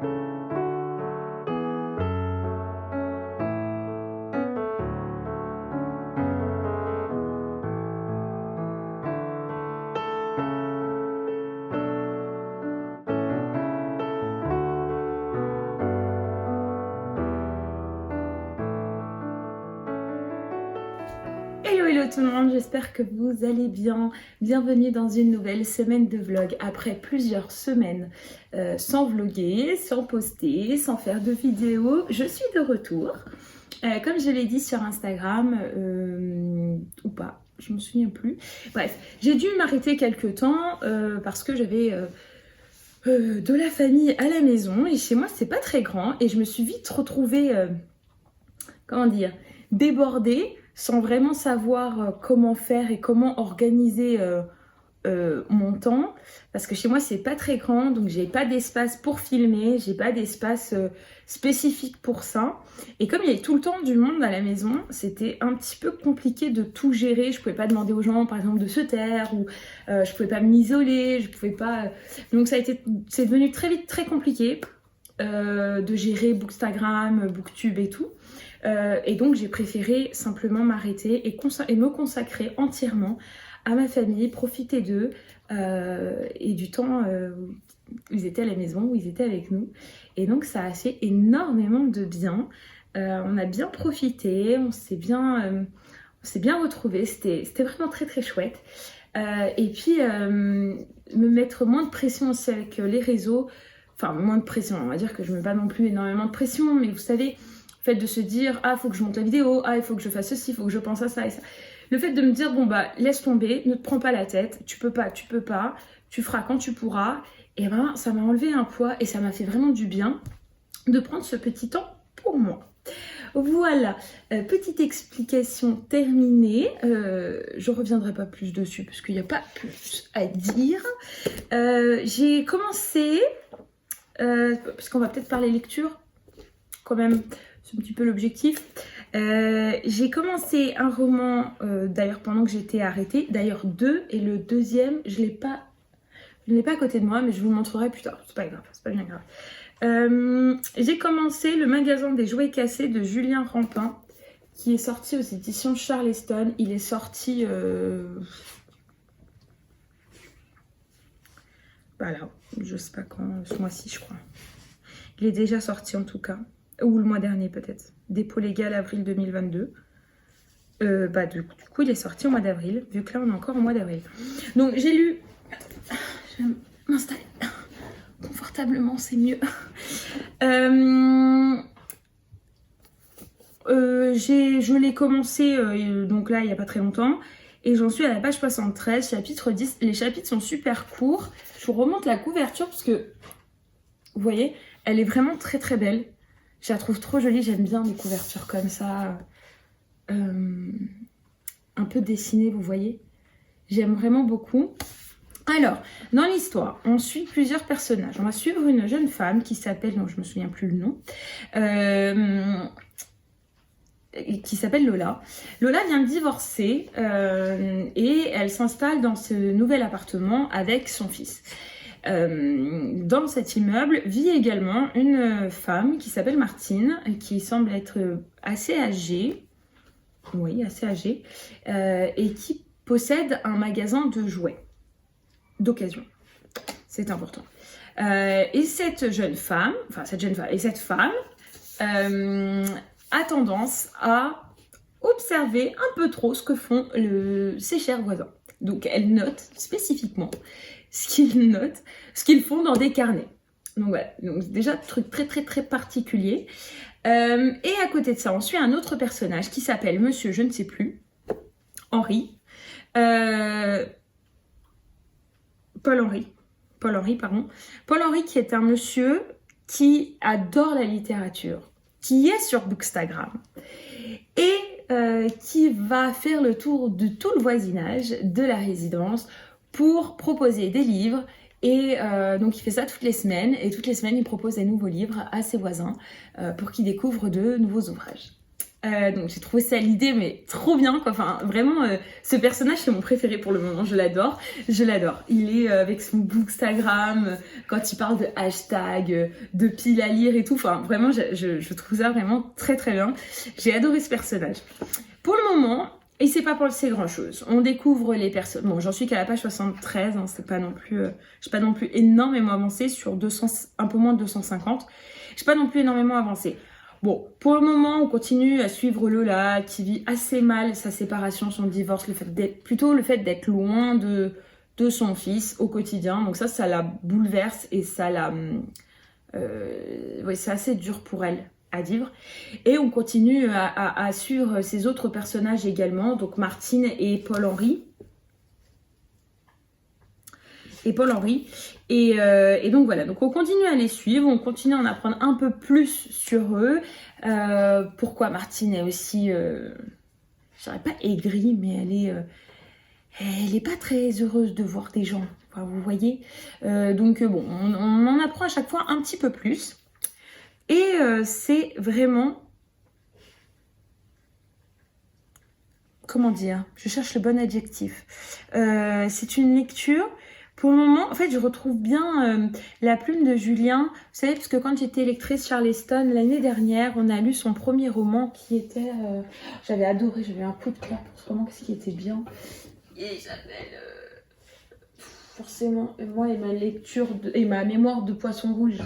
Hello hello tout le monde, j'espère que vous allez bien. Bienvenue dans une nouvelle semaine de vlog. Après plusieurs semaines sans vlogger, sans poster, sans faire de vidéos, je suis de retour. Comme je l'ai dit sur Instagram, ou pas, je me souviens plus. Bref, j'ai dû m'arrêter quelques temps parce que j'avais de la famille à la maison et chez moi c'est pas très grand et je me suis vite retrouvée, comment dire, débordée, sans vraiment savoir comment faire et comment organiser mon temps, parce que chez moi c'est pas très grand, donc j'ai pas d'espace pour filmer, j'ai pas d'espace spécifique pour ça, et comme il y avait tout le temps du monde à la maison, c'était un petit peu compliqué de tout gérer. Je pouvais pas demander aux gens par exemple de se taire, ou je pouvais pas m'isoler, je pouvais pas, donc c'est devenu très vite très compliqué de gérer Bookstagram, Booktube et tout. Et donc j'ai préféré simplement m'arrêter et me consacrer entièrement à ma famille, profiter d'eux et du temps où ils étaient à la maison, où ils étaient avec nous. Et donc ça a fait énormément de bien. On a bien profité, on s'est bien retrouvés, c'était vraiment très très chouette. Et puis me mettre moins de pression aussi avec les réseaux. Enfin, moins de pression, on va dire que je ne mets pas non plus énormément de pression, mais vous savez, le fait de se dire, ah, faut que je monte la vidéo, ah, il faut que je fasse ceci, il faut que je pense à ça et ça. Le fait de me dire, bon, bah, laisse tomber, ne te prends pas la tête, tu peux pas, tu feras quand tu pourras. Et ben, ça m'a enlevé un poids et ça m'a fait vraiment du bien de prendre ce petit temps pour moi. Voilà, petite explication terminée. Je reviendrai pas plus dessus parce qu'il n'y a pas plus à dire. J'ai commencé, parce qu'on va peut-être parler lecture quand même, c'est un petit peu l'objectif. J'ai commencé un roman, d'ailleurs pendant que j'étais arrêtée, d'ailleurs deux, et le deuxième, je ne l'ai pas à côté de moi, mais je vous le montrerai plus tard, c'est pas grave, c'est pas bien grave. J'ai commencé Le magasin des jouets cassés de Julien Rampin, qui est sorti aux éditions Charleston. Il est sorti, voilà, je sais pas quand, ce mois-ci je crois. Il est déjà sorti en tout cas. Ou le mois dernier peut-être. Dépôt légal avril 2022. Du coup, il est sorti au mois d'avril, vu que là, on est encore au mois d'avril. Donc, j'ai lu... Je vais m'installer confortablement, c'est mieux. Je l'ai commencé, donc là, il n'y a pas très longtemps. Et j'en suis à la page 73, chapitre 10. Les chapitres sont super courts. Je vous remonte la couverture parce que, vous voyez, elle est vraiment très très belle. Je la trouve trop jolie, j'aime bien les couvertures comme ça, un peu dessinées, vous voyez. J'aime vraiment beaucoup. Alors, dans l'histoire, on suit plusieurs personnages. On va suivre une jeune femme qui s'appelle, non je me souviens plus le nom, qui s'appelle Lola. Lola vient de divorcer et elle s'installe dans ce nouvel appartement avec son fils. Dans cet immeuble vit également une femme qui s'appelle Martine, qui semble être assez âgée, oui, assez âgée, et qui possède un magasin de jouets d'occasion. C'est important. Et cette femme a tendance à observer un peu trop ce que font ses chers voisins. Donc elle note spécifiquement ce qu'ils font dans des carnets. Donc voilà, donc déjà truc très très très particulier. Et à côté de ça, on suit un autre personnage qui s'appelle Monsieur je ne sais plus, Henri. Paul Henri, qui est un monsieur qui adore la littérature, qui est sur Bookstagram et qui va faire le tour de tout le voisinage de la résidence pour proposer des livres. Et donc il fait ça toutes les semaines, et toutes les semaines il propose des nouveaux livres à ses voisins pour qu'ils découvrent de nouveaux ouvrages. Donc j'ai trouvé ça l'idée mais trop bien quoi. Enfin vraiment ce personnage c'est mon préféré pour le moment, je l'adore. Il est avec son bookstagram quand il parle de hashtag, de piles à lire et tout. Enfin vraiment je trouve ça vraiment très très bien. J'ai adoré ce personnage. Pour le moment, il s'est pas passé grand chose. On découvre les personnes. Bon, j'en suis qu'à la page 73, hein, c'est pas non plus, j'ai pas non plus énormément avancé sur 200, un peu moins de 250. J'ai pas non plus énormément avancé. Bon, pour le moment, on continue à suivre Lola, qui vit assez mal sa séparation, son divorce, le fait d'être loin de son fils au quotidien. Donc ça la bouleverse et ça la... oui, c'est assez dur pour elle à vivre. Et on continue à suivre ces autres personnages également, donc Martine et Paul-Henri. Et donc voilà, donc on continue à les suivre, on continue à en apprendre un peu plus sur eux. Pourquoi Martine est aussi, je dirais pas aigrie, mais elle est pas très heureuse de voir des gens, enfin, vous voyez. Donc bon, on en apprend à chaque fois un petit peu plus. Et c'est vraiment, comment dire, je cherche le bon adjectif. C'est une lecture... Pour le moment, en fait, je retrouve bien la plume de Julien. Vous savez, parce que quand j'étais lectrice Charleston l'année dernière, on a lu son premier roman qui était... j'avais adoré, j'avais un coup de cœur pour ce roman, qu'est-ce qui était bien. Et il s'appelle... forcément, moi et ma lecture et ma mémoire de Poisson Rouge,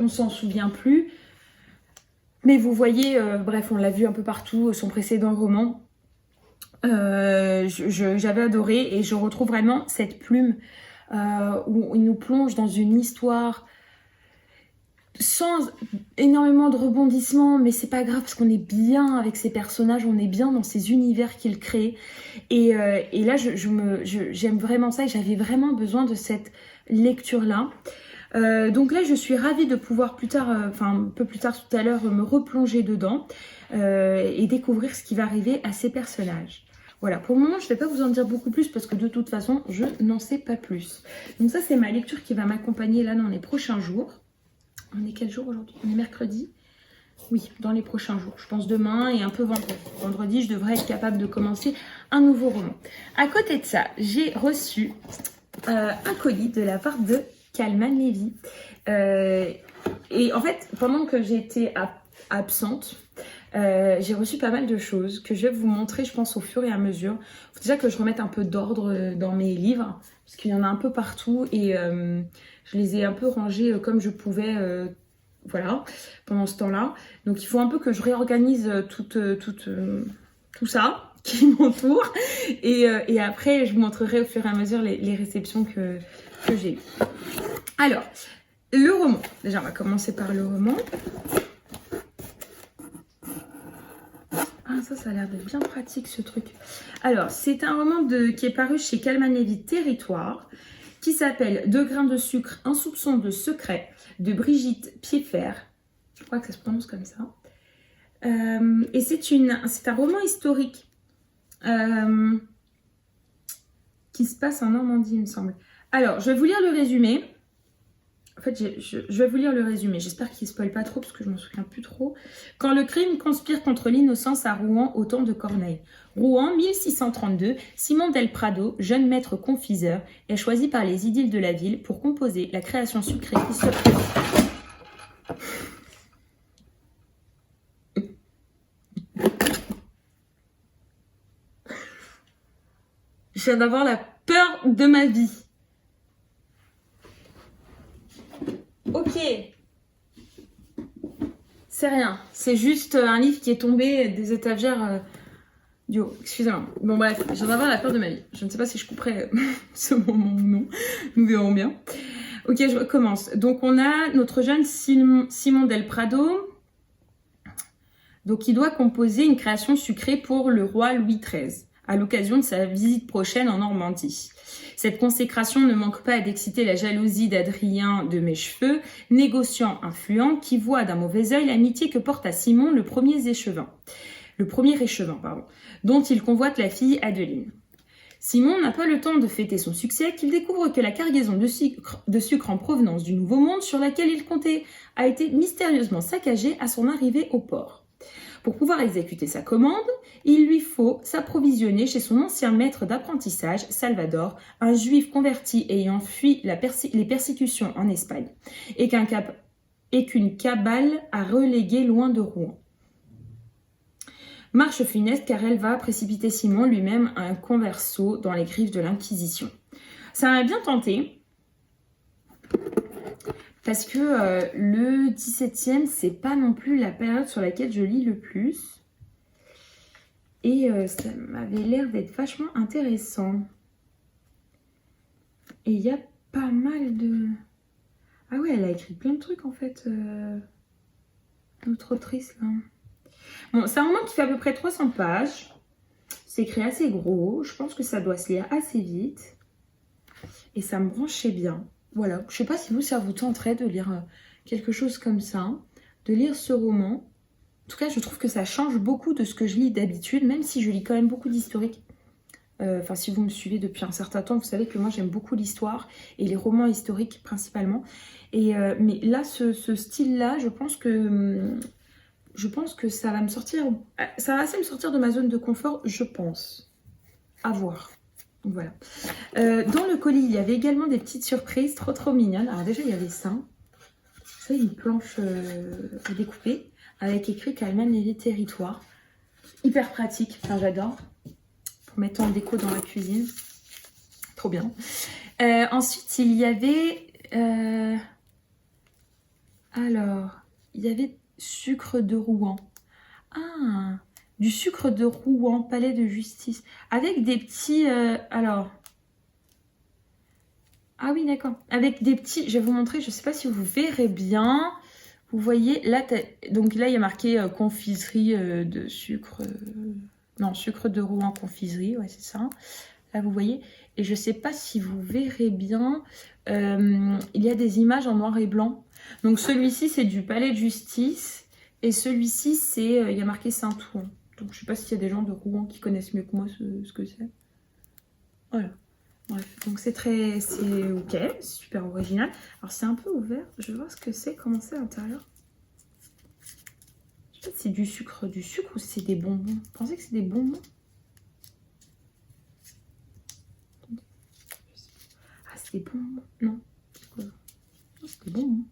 on s'en souvient plus. Mais vous voyez, bref, on l'a vu un peu partout, son précédent roman. J'avais adoré et je retrouve vraiment cette plume où il nous plonge dans une histoire sans énormément de rebondissements, mais c'est pas grave parce qu'on est bien avec ces personnages, on est bien dans ces univers qu'il crée. Et là, j'aime vraiment ça et j'avais vraiment besoin de cette lecture-là. Donc là, je suis ravie de pouvoir plus tard, un peu plus tard tout à l'heure, me replonger dedans et découvrir ce qui va arriver à ces personnages. Voilà, pour le moment, je ne vais pas vous en dire beaucoup plus parce que de toute façon, je n'en sais pas plus. Donc ça, c'est ma lecture qui va m'accompagner là dans les prochains jours. On est quel jour aujourd'hui? On est mercredi? Oui, dans les prochains jours. Je pense demain et un peu vendredi. Vendredi, je devrais être capable de commencer un nouveau roman. À côté de ça, j'ai reçu un colis de la part de Calman Levy. Et en fait, pendant que j'étais absente, j'ai reçu pas mal de choses que je vais vous montrer, je pense, au fur et à mesure. Il faut déjà que je remette un peu d'ordre dans mes livres, parce qu'il y en a un peu partout et je les ai un peu rangés comme je pouvais, voilà, pendant ce temps-là. Donc il faut un peu que je réorganise tout ça qui m'entoure et après je vous montrerai au fur et à mesure les réceptions que j'ai eues. Alors, le roman. Déjà, on va commencer par le roman. Ah, ça a l'air de bien pratique ce truc. Alors, c'est un roman qui est paru chez Calman Levy Territoire, qui s'appelle 2 grains de sucre, un soupçon de secret, de Brigitte Pieffer. Je crois que ça se prononce comme ça. Et c'est un roman historique qui se passe en Normandie, il me semble. Alors, je vais vous lire le résumé. En fait, je vais vous lire le résumé. J'espère qu'il ne spoil pas trop parce que je ne m'en souviens plus trop. Quand le crime conspire contre l'innocence à Rouen au temps de Corneille. Rouen, 1632, Simon del Prado, jeune maître confiseur, est choisi par les idylles de la ville pour composer la création sucrée qui se présente. Je viens d'avoir la peur de ma vie. Ok, c'est rien, c'est juste un livre qui est tombé des étagères du haut, excusez-moi. Bon bref, je viens d'avoir la peur de ma vie. Je ne sais pas si je couperai ce moment ou non, nous verrons bien. Ok, je recommence. Donc on a notre jeune Simon del Prado, donc il doit composer une création sucrée pour le roi Louis XIII, à l'occasion de sa visite prochaine en Normandie. Cette consécration ne manque pas d'exciter la jalousie d'Adrien de Mèchefeu, négociant influent qui voit d'un mauvais œil l'amitié que porte à Simon le premier échevin, dont il convoite la fille Adeline. Simon n'a pas le temps de fêter son succès qu'il découvre que la cargaison de sucre en provenance du Nouveau Monde sur laquelle il comptait a été mystérieusement saccagée à son arrivée au port. Pour pouvoir exécuter sa commande, il lui faut s'approvisionner chez son ancien maître d'apprentissage, Salvador, un juif converti ayant fui les persécutions en Espagne et qu'une cabale a relégué loin de Rouen. Marche funeste car elle va précipiter Simon lui-même un converso dans les griffes de l'Inquisition. Ça m'a bien tenté parce que le 17e, c'est pas non plus la période sur laquelle je lis le plus. Et ça m'avait l'air d'être vachement intéressant. Et il y a pas mal de... Ah ouais, elle a écrit plein de trucs en fait, notre autrice là. Bon, c'est un roman qui fait à peu près 300 pages. C'est écrit assez gros. Je pense que ça doit se lire assez vite. Et ça me branchait bien. Voilà. Je sais pas si vous, ça vous tenterait de lire quelque chose comme ça. De lire ce roman. En tout cas, je trouve que ça change beaucoup de ce que je lis d'habitude. Même si je lis quand même beaucoup d'historique. Enfin, si vous me suivez depuis un certain temps, vous savez que moi, j'aime beaucoup l'histoire. Et les romans historiques, principalement. Et, mais là, ce style-là, je pense que ça va me sortir, ça va assez me sortir de ma zone de confort, je pense. À voir. Donc voilà. Dans le colis, il y avait également des petites surprises trop mignonnes. Alors déjà, il y avait ça. C'est une planche à découper avec écrit Calman Lévy Territoire. Hyper pratique, enfin j'adore. Pour mettre en déco dans la cuisine. Trop bien. Ensuite, il y avait... Alors, il y avait... Sucre de Rouen. Ah, du sucre de Rouen, palais de justice. Avec des petits... alors... Ah oui, d'accord. Avec des petits... Je vais vous montrer, je ne sais pas si vous verrez bien. Vous voyez, là, donc là, il y a marqué confiserie de sucre... non, sucre de Rouen, confiserie, ouais, c'est ça. Là, vous voyez. Et je ne sais pas si vous verrez bien. Il y a des images en noir et blanc. Donc celui-ci, c'est du palais de justice. Et celui-ci, c'est... il y a marqué Saint-Ouen. Donc je ne sais pas s'il y a des gens de Rouen qui connaissent mieux que moi ce que c'est. Voilà. Bref, donc c'est très... C'est ok, c'est super original. Alors c'est un peu ouvert. Je vais voir ce que c'est, comment c'est à l'intérieur. Je sais pas si c'est du sucre ou si c'est des bonbons. Vous pensez que c'est des bonbons? Ah, c'est des bonbons. Non. C'est quoi? Non, c'est des bonbons.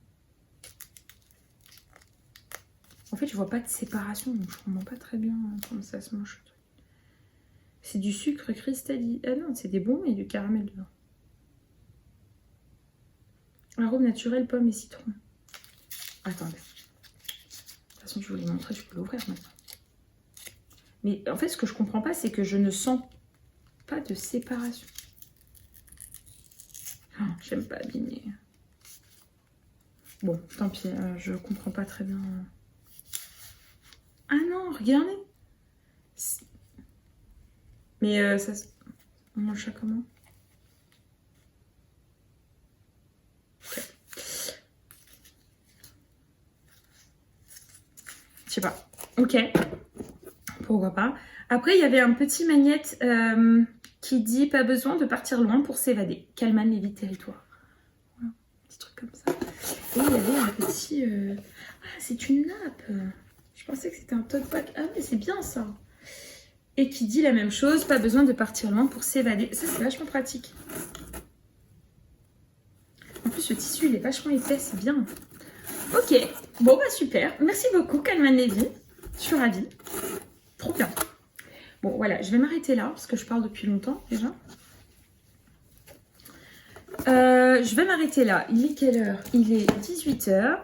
En fait, je vois pas de séparation, donc je comprends pas très bien comment ça se mange. C'est du sucre cristallisé. Ah non, c'est des bonbons et du caramel dedans. Arôme naturel, pomme et citron. Attendez. De toute façon, je vais vous les montrer, je peux l'ouvrir maintenant. Mais en fait, ce que je comprends pas, c'est que je ne sens pas de séparation. Oh, j'aime pas abîmer. Bon, tant pis, je comprends pas très bien. Ah non, regardez. Mais ça... On mange ça comment? Okay. Je sais pas. Ok. Pourquoi pas. Après, il y avait un petit magnète qui dit « Pas besoin de partir loin pour s'évader. Calman Lévy Territoire. » Voilà, un petit truc comme ça. Et il y avait un petit... Ah, c'est une nappe. Je pensais que c'était un tote bag. Ah mais c'est bien ça. Et qui dit la même chose, pas besoin de partir loin pour s'évader. Ça, c'est vachement pratique. En plus, le tissu, il est vachement épais, c'est bien. Ok, bon bah super. Merci beaucoup, Calman Lévy. Je suis ravie. Trop bien. Bon, voilà, je vais m'arrêter là, parce que je parle depuis longtemps, déjà. Je vais m'arrêter là. Il est quelle heure? Il est 18h.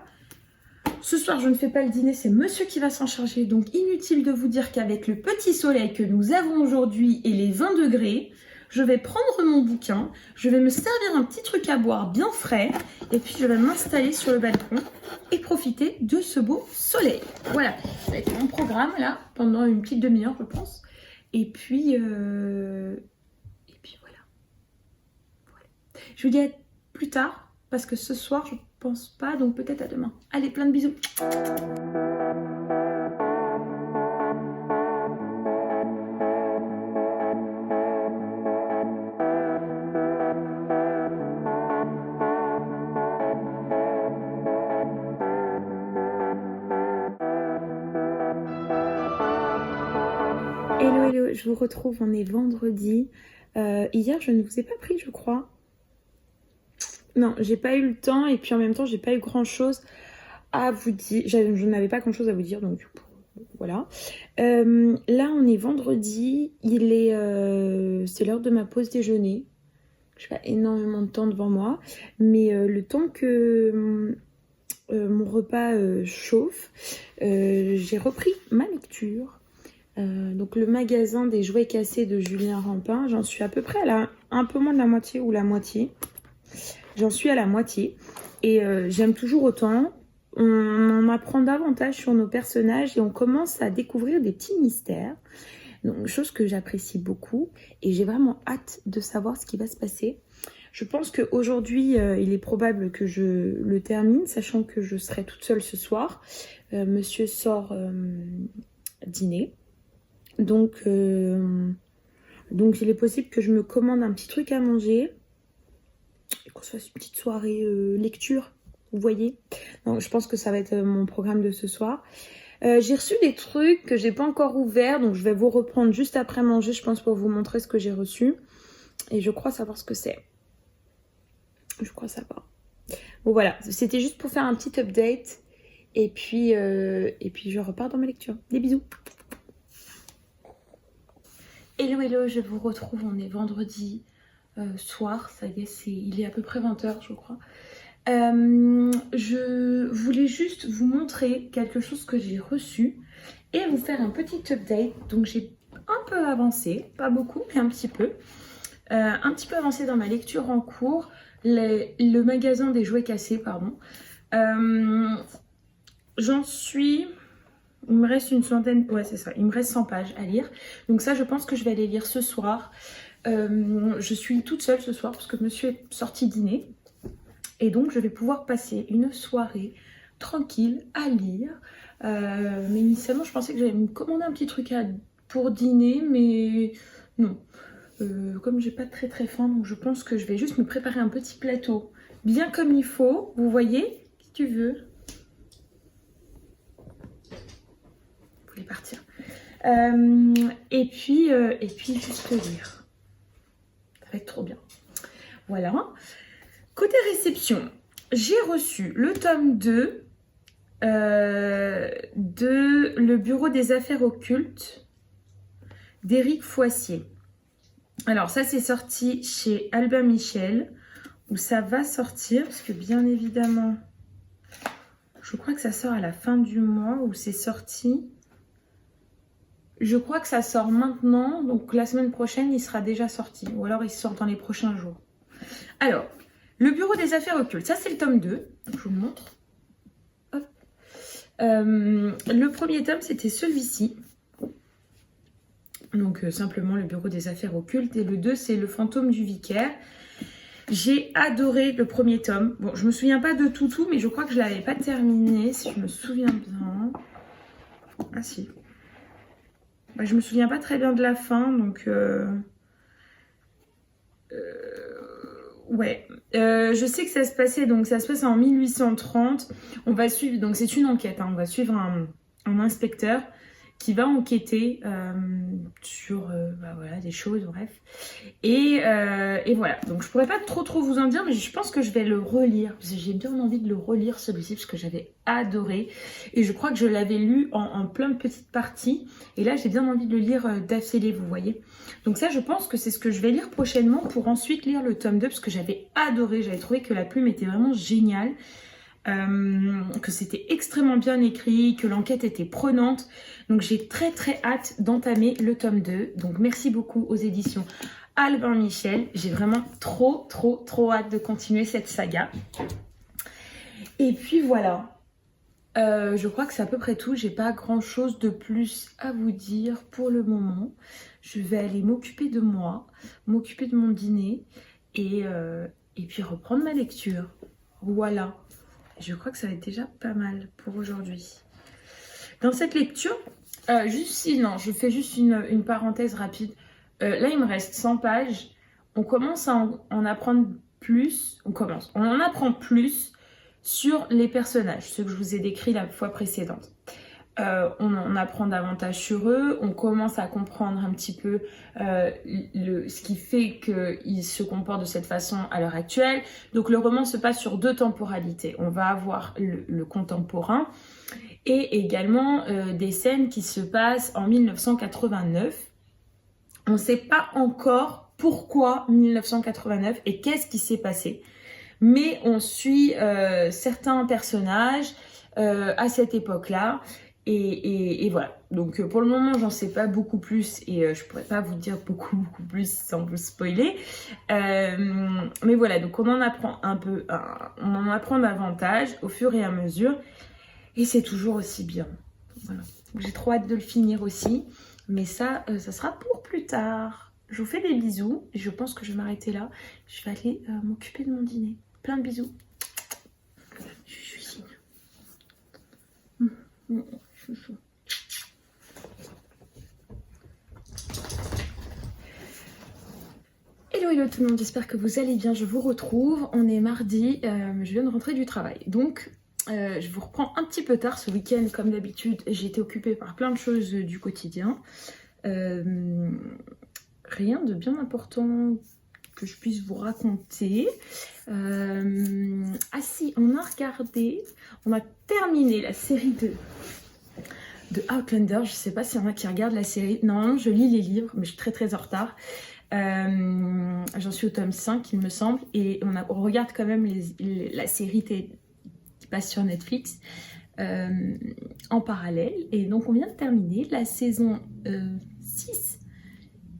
Ce soir, je ne fais pas le dîner, c'est monsieur qui va s'en charger. Donc, inutile de vous dire qu'avec le petit soleil que nous avons aujourd'hui et les 20 degrés, je vais prendre mon bouquin, je vais me servir un petit truc à boire bien frais et puis je vais m'installer sur le balcon et profiter de ce beau soleil. Voilà, ça va être mon programme là, pendant une petite demi-heure, je pense. Et puis voilà. Je vous dis à plus tard parce que ce soir, je pense pas, donc peut-être à demain. Allez, plein de bisous. Hello, hello, je vous retrouve, on est vendredi. Hier, je ne vous ai pas pris, je crois. Non, j'ai pas eu le temps et puis en même temps, j'ai pas eu grand-chose à vous dire. Je n'avais pas grand-chose à vous dire, donc du coup, voilà. Là, on est vendredi, c'est l'heure de ma pause déjeuner. Je n'ai pas énormément de temps devant moi, mais le temps que mon repas chauffe, j'ai repris ma lecture. Donc le magasin des jouets cassés de Julien Rampin, j'en suis à peu près à un peu moins de la moitié ou la moitié. J'en suis à la moitié et j'aime toujours autant. On en apprend davantage sur nos personnages et on commence à découvrir des petits mystères. Donc, chose que j'apprécie beaucoup et j'ai vraiment hâte de savoir ce qui va se passer. Je pense qu'aujourd'hui, il est probable que je le termine, sachant que je serai toute seule ce soir. Monsieur sort dîner. Donc, il est possible que je me commande un petit truc à manger et qu'on se fasse une petite soirée lecture, vous voyez. Donc, je pense que ça va être mon programme de ce soir. J'ai reçu des trucs que j'ai pas encore ouverts, donc je vais vous reprendre juste après manger, je pense, pour vous montrer ce que j'ai reçu. Et je crois savoir ce que c'est. Je crois savoir. Bon voilà, c'était juste pour faire un petit update. Et puis je repars dans ma lecture. Des bisous. Hello, hello, je vous retrouve, on est vendredi soir, ça y est, il est à peu près 20h je crois. Je voulais juste vous montrer quelque chose que j'ai reçu et vous faire un petit update. Donc j'ai un peu avancé, pas beaucoup mais un petit peu avancé dans ma lecture en cours. Le magasin des jouets cassés, pardon. J'en suis... Il me reste une centaine, ouais c'est ça, il me reste 100 pages à lire. Donc ça je pense que je vais aller lire ce soir. Je suis toute seule ce soir parce que monsieur est sorti dîner. Et donc je vais pouvoir passer une soirée tranquille à lire. Mais initialement je pensais que j'allais me commander un petit truc pour dîner, mais non. Comme j'ai pas très faim, donc je pense que je vais juste me préparer un petit plateau bien comme il faut. Vous voyez, si tu veux. Vous voulez partir. Et puis juste lire. Ça va être trop bien. Voilà. Côté réception, j'ai reçu le tome 2 de Le Bureau des Affaires Occultes d'Éric Foissier. Alors ça c'est sorti chez Albin Michel, où ça va sortir, parce que bien évidemment, je crois que ça sort à la fin du mois, où c'est sorti. Je crois que ça sort maintenant, donc la semaine prochaine il sera déjà sorti, ou alors il sort dans les prochains jours. Alors, Le Bureau des Affaires Occultes, ça c'est le tome 2, je vous le montre. Hop. Le premier tome c'était celui-ci. Donc simplement Le Bureau des Affaires Occultes. Et le 2 c'est Le Fantôme du Vicaire. J'ai adoré le premier tome. Bon, je me souviens pas de tout, mais je crois que je l'avais pas terminé, si je me souviens bien. Ah si. Bah, je me souviens pas très bien de la fin, donc... ouais. Je sais que ça se passait, donc ça se passe en 1830. On va suivre, donc c'est une enquête, hein, on va suivre un inspecteur qui va enquêter sur voilà, des choses, bref. Et voilà, donc je pourrais pas trop vous en dire, mais je pense que je vais le relire, parce que j'ai bien envie de le relire celui-ci, parce que j'avais adoré. Et je crois que je l'avais lu en plein de petites parties, et là j'ai bien envie de le lire d'affilée, vous voyez. Donc ça je pense que c'est ce que je vais lire prochainement, pour ensuite lire le tome 2, parce que j'avais adoré, j'avais trouvé que la plume était vraiment géniale. Que c'était extrêmement bien écrit, que l'enquête était prenante. Donc j'ai très hâte d'entamer le tome 2. Donc merci beaucoup aux éditions Albin Michel. J'ai vraiment trop hâte de continuer cette saga. Et puis voilà. Je crois que c'est à peu près tout. J'ai pas grand chose de plus à vous dire pour le moment. Je vais aller m'occuper de moi, m'occuper de mon dîner et puis reprendre ma lecture. Voilà. Je crois que ça va être déjà pas mal pour aujourd'hui. Dans cette lecture, je fais juste une parenthèse rapide. Là, il me reste 100 pages. On commence à en apprendre plus. On en apprend plus sur les personnages, ceux que je vous ai décrits la fois précédente. on apprend davantage sur eux, on commence à comprendre un petit peu ce qui fait qu'ils se comportent de cette façon à l'heure actuelle. Donc le roman se passe sur 2 temporalités. On va avoir le contemporain et également des scènes qui se passent en 1989. On ne sait pas encore pourquoi 1989 et qu'est-ce qui s'est passé, mais on suit certains personnages à cette époque-là. Et voilà, donc pour le moment j'en sais pas beaucoup plus et je pourrais pas vous dire beaucoup plus sans vous spoiler, mais voilà, donc on en apprend on en apprend davantage au fur et à mesure et c'est toujours aussi bien. Voilà, j'ai trop hâte de le finir aussi, mais ça sera pour plus tard. Je vous fais des bisous et je pense que je vais m'arrêter là. Je vais aller m'occuper de mon dîner. Plein de bisous. Je signe. Hello tout le monde, j'espère que vous allez bien, je vous retrouve, on est mardi, je viens de rentrer du travail, donc je vous reprends un petit peu tard ce week-end comme d'habitude, j'ai été occupée par plein de choses du quotidien, rien de bien important que je puisse vous raconter. Ah si, on a terminé la série de Outlander. Je sais pas s'il y en a qui regardent la série. Non, je lis les livres, mais je suis très en retard. J'en suis au tome 5, il me semble. Et on regarde quand même la série qui passe sur Netflix en parallèle. Et donc, on vient de terminer la saison 6,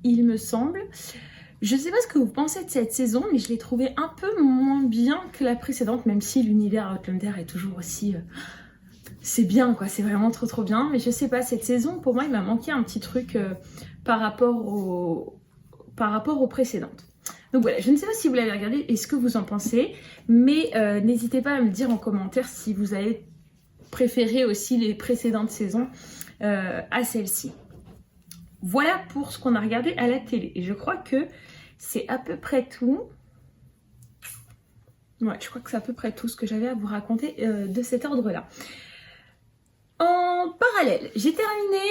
il me semble. Je sais pas ce que vous pensez de cette saison, mais je l'ai trouvée un peu moins bien que la précédente, même si l'univers Outlander est toujours aussi... c'est bien quoi, c'est vraiment trop bien, mais je sais pas, cette saison pour moi il m'a manqué un petit truc par rapport aux précédentes. Donc voilà, je ne sais pas si vous l'avez regardé et ce que vous en pensez, mais n'hésitez pas à me dire en commentaire si vous avez préféré aussi les précédentes saisons à celle-ci. Voilà pour ce qu'on a regardé à la télé, et je crois que c'est à peu près tout. Ouais, je crois que c'est à peu près tout ce que j'avais à vous raconter de cet ordre-là. En parallèle, j'ai terminé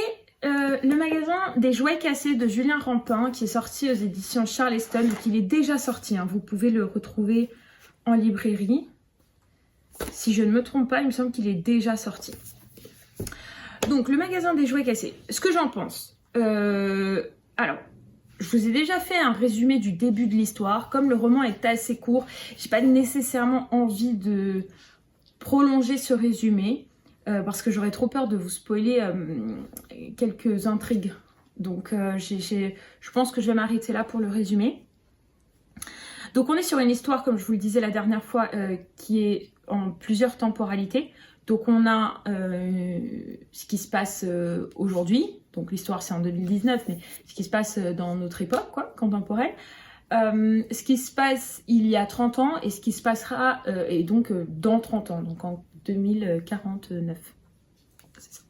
le magasin des jouets cassés de Julien Rampin qui est sorti aux éditions Charleston. Donc il est déjà sorti, hein. Vous pouvez le retrouver en librairie. Si je ne me trompe pas, il me semble qu'il est déjà sorti. Donc le magasin des jouets cassés, ce que j'en pense. Alors, je vous ai déjà fait un résumé du début de l'histoire. Comme le roman est assez court, j'ai pas nécessairement envie de prolonger ce résumé. Parce que j'aurais trop peur de vous spoiler quelques intrigues. Donc je pense que je vais m'arrêter là pour le résumé. Donc on est sur une histoire, comme je vous le disais la dernière fois, qui est en plusieurs temporalités. Donc on a ce qui se passe aujourd'hui. Donc l'histoire c'est en 2019, mais ce qui se passe dans notre époque, quoi, contemporaine. Ce qui se passe il y a 30 ans et ce qui se passera et donc dans 30 ans, donc en 2049. C'est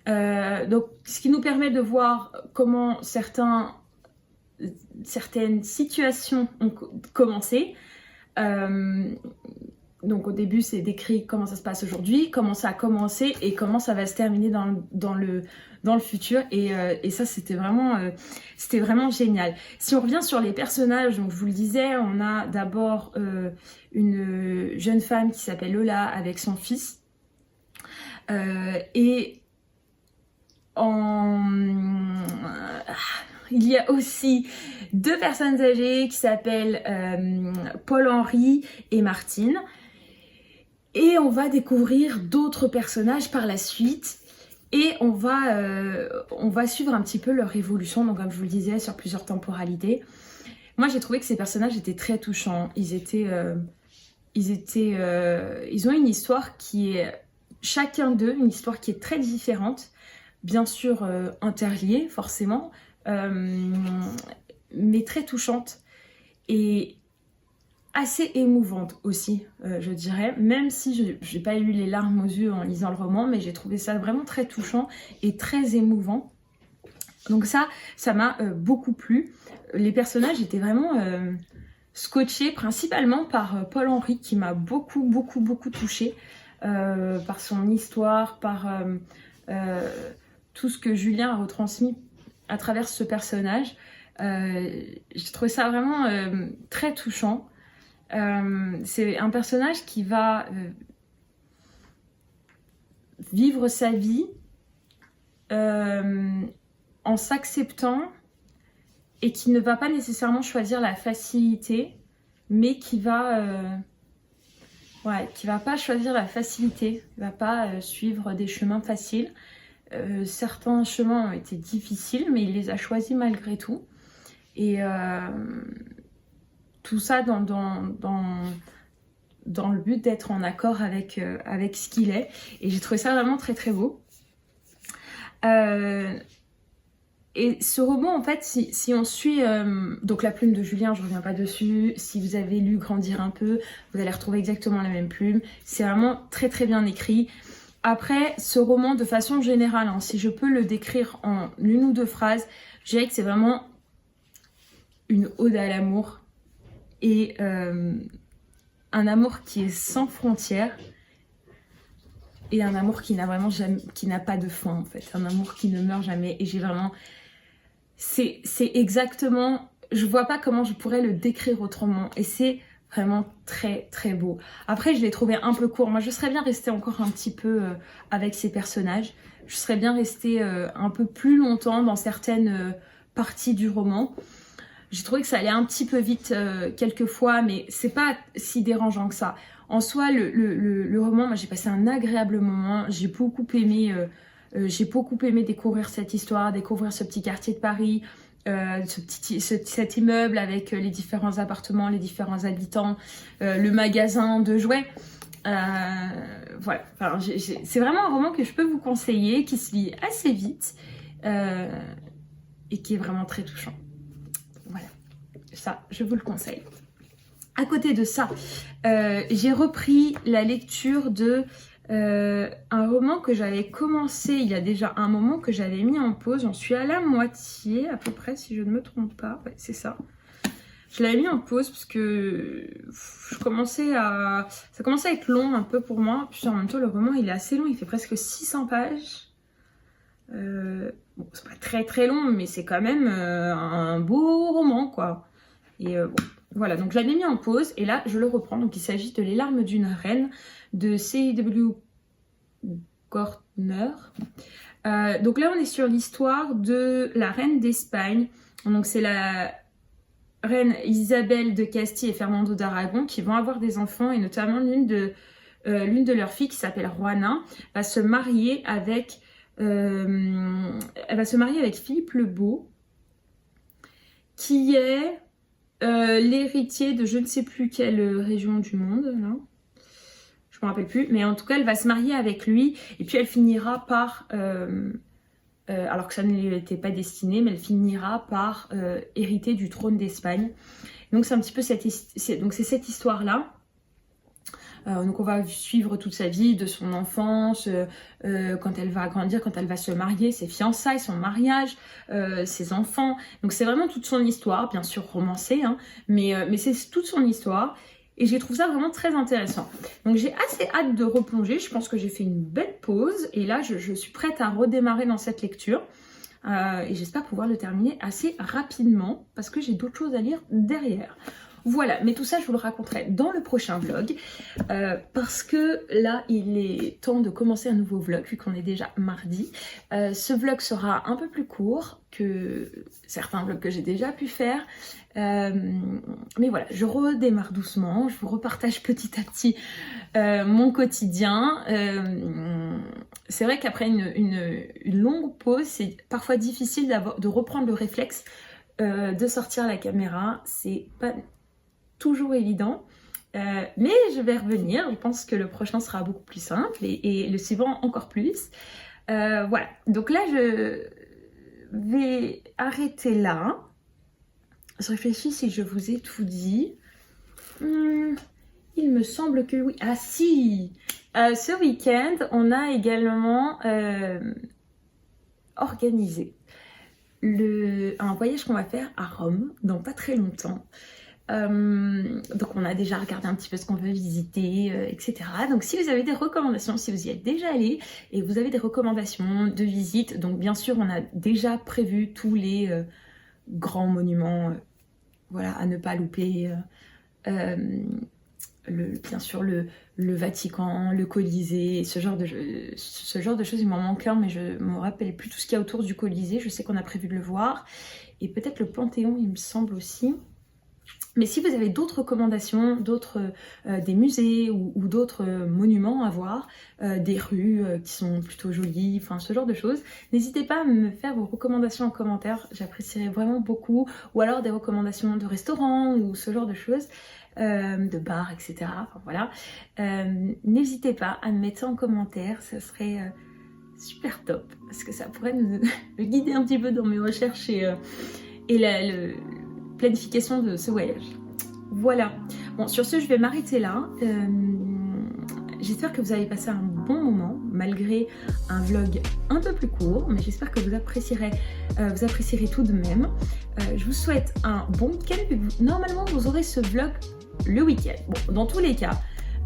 ça. Donc ce qui nous permet de voir comment certaines situations ont commencé. Donc au début c'est décrit comment ça se passe aujourd'hui, comment ça a commencé et comment ça va se terminer dans le futur, et ça c'était vraiment génial. Si on revient sur les personnages, donc je vous le disais, on a d'abord une jeune femme qui s'appelle Lola avec son fils, et il y a aussi 2 personnes âgées qui s'appellent Paul-Henri et Martine. Et on va découvrir d'autres personnages par la suite. Et on va suivre un petit peu leur évolution, donc comme je vous le disais, sur plusieurs temporalités. Moi j'ai trouvé que ces personnages étaient très touchants. Ils ont une histoire qui est, chacun d'eux, une histoire qui est très différente. Bien sûr interliée forcément, mais très touchante et assez émouvante aussi, je dirais, même si je n'ai pas eu les larmes aux yeux en lisant le roman, mais j'ai trouvé ça vraiment très touchant et très émouvant. Donc ça m'a beaucoup plu. Les personnages étaient vraiment scotchés, principalement par Paul-Henri, qui m'a beaucoup touchée. par son histoire, par tout ce que Julien a retransmis à travers ce personnage. J'ai trouvé ça vraiment très touchant. C'est un personnage qui va vivre sa vie en s'acceptant et qui ne va pas nécessairement choisir la facilité, mais qui va pas choisir la facilité, qui va pas suivre des chemins faciles. Certains chemins ont été difficiles, mais il les a choisis malgré tout. Et tout ça dans le but d'être en accord avec ce qu'il est. Et j'ai trouvé ça vraiment très très beau. Et ce roman, en fait, si on suit... donc la plume de Julien, je ne reviens pas dessus. Si vous avez lu Grandir un peu, vous allez retrouver exactement la même plume. C'est vraiment très très bien écrit. Après, ce roman, de façon générale, hein, si je peux le décrire en une ou deux phrases, je dirais que c'est vraiment une ode à l'amour. Et un amour qui est sans frontières. Et un amour qui n'a vraiment jamais, qui n'a pas de fin, en fait. Un amour qui ne meurt jamais. Et j'ai vraiment... C'est exactement... Je vois pas comment je pourrais le décrire autrement. Et c'est vraiment très très beau. Après, je l'ai trouvé un peu court. Moi, je serais bien restée encore un petit peu avec ces personnages. Je serais bien restée un peu plus longtemps dans certaines parties du roman. J'ai trouvé que ça allait un petit peu vite quelquefois, mais c'est pas si dérangeant que ça. En soi, le roman, moi j'ai passé un agréable moment. J'ai beaucoup aimé découvrir cette histoire, découvrir ce petit quartier de Paris, cet immeuble avec les différents appartements, les différents habitants, le magasin de jouets. Voilà, enfin, c'est vraiment un roman que je peux vous conseiller, qui se lit assez vite et qui est vraiment très touchant. Voilà, ça, je vous le conseille. À côté de ça, j'ai repris la lecture de un roman que j'avais commencé il y a déjà un moment, que j'avais mis en pause. J'en suis à la moitié à peu près, si je ne me trompe pas. Ouais, c'est ça. Je l'avais mis en pause parce que ça commençait à être long un peu pour moi. Puis en même temps, le roman, il est assez long. Il fait presque 600 pages. Bon, c'est pas très très long, mais c'est quand même un beau roman, quoi. Et bon, voilà, donc je l'avais mis en pause et là, je le reprends. Donc il s'agit de Les larmes d'une reine de C.W. Gardner. Donc là, on est sur l'histoire de la reine d'Espagne. Donc c'est la reine Isabelle de Castille et Fernando d'Aragon qui vont avoir des enfants, et notamment l'une de leurs filles, qui s'appelle Juana, va se marier avec Philippe le Beau, qui est l'héritier de je ne sais plus quelle région du monde, là. Je me rappelle plus, mais en tout cas, elle va se marier avec lui, et puis elle finira par, alors que ça ne lui était pas destiné, mais elle finira par hériter du trône d'Espagne. Donc c'est un petit peu cette histoire-là. Donc on va suivre toute sa vie, de son enfance, quand elle va grandir, quand elle va se marier, ses fiançailles, son mariage, ses enfants. Donc c'est vraiment toute son histoire, bien sûr romancée, hein, mais c'est toute son histoire. Et je trouve ça vraiment très intéressant. Donc j'ai assez hâte de replonger. Je pense que j'ai fait une belle pause. Et là, je suis prête à redémarrer dans cette lecture. Et j'espère pouvoir le terminer assez rapidement, parce que j'ai d'autres choses à lire derrière. Voilà, mais tout ça, je vous le raconterai dans le prochain vlog. Parce que là, il est temps de commencer un nouveau vlog, vu qu'on est déjà mardi. Ce vlog sera un peu plus court que certains vlogs que j'ai déjà pu faire. Mais voilà, je redémarre doucement, je vous repartage petit à petit mon quotidien. C'est vrai qu'après une longue pause, c'est parfois difficile de reprendre le réflexe de sortir la caméra. C'est pas toujours évident, mais je vais revenir. Je pense que le prochain sera beaucoup plus simple et le suivant encore plus. Voilà, donc là je vais arrêter là. Je réfléchis si je vous ai tout dit. Il me semble que oui. Ah si, ce week-end, on a également organisé un voyage qu'on va faire à Rome dans pas très longtemps. Donc on a déjà regardé un petit peu ce qu'on veut visiter, etc. Donc si vous avez des recommandations, si vous y êtes déjà allé et vous avez des recommandations de visite, donc bien sûr on a déjà prévu tous les grands monuments, voilà, à ne pas louper. Bien sûr le Vatican, le Colisée, ce genre de choses, il m'en manque un, mais je ne me rappelle plus tout ce qu'il y a autour du Colisée. Je sais qu'on a prévu de le voir, et peut-être le Panthéon, il me semble aussi. Mais si vous avez d'autres recommandations, des musées ou d'autres monuments à voir, des rues qui sont plutôt jolies, enfin ce genre de choses, n'hésitez pas à me faire vos recommandations en commentaire, j'apprécierais vraiment beaucoup, ou alors des recommandations de restaurants ou ce genre de choses, de bars, etc. Enfin voilà, n'hésitez pas à me mettre ça en commentaire, ça serait super top, parce que ça pourrait me guider un petit peu dans mes recherches et la planification de ce voyage. Voilà. Bon, sur ce, je vais m'arrêter là. J'espère que vous avez passé un bon moment, malgré un vlog un peu plus court, mais j'espère que vous apprécierez tout de même. Je vous souhaite un bon week-end. Normalement, vous aurez ce vlog le week-end. Bon, dans tous les cas,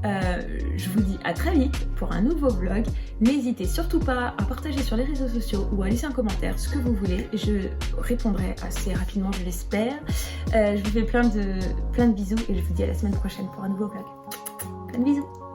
je vous dis à très vite pour un nouveau vlog. N'hésitez surtout pas à partager sur les réseaux sociaux ou à laisser un commentaire, ce que vous voulez. Je répondrai assez rapidement, je l'espère. Je vous fais plein de bisous et je vous dis à la semaine prochaine pour un nouveau vlog. Plein de bisous.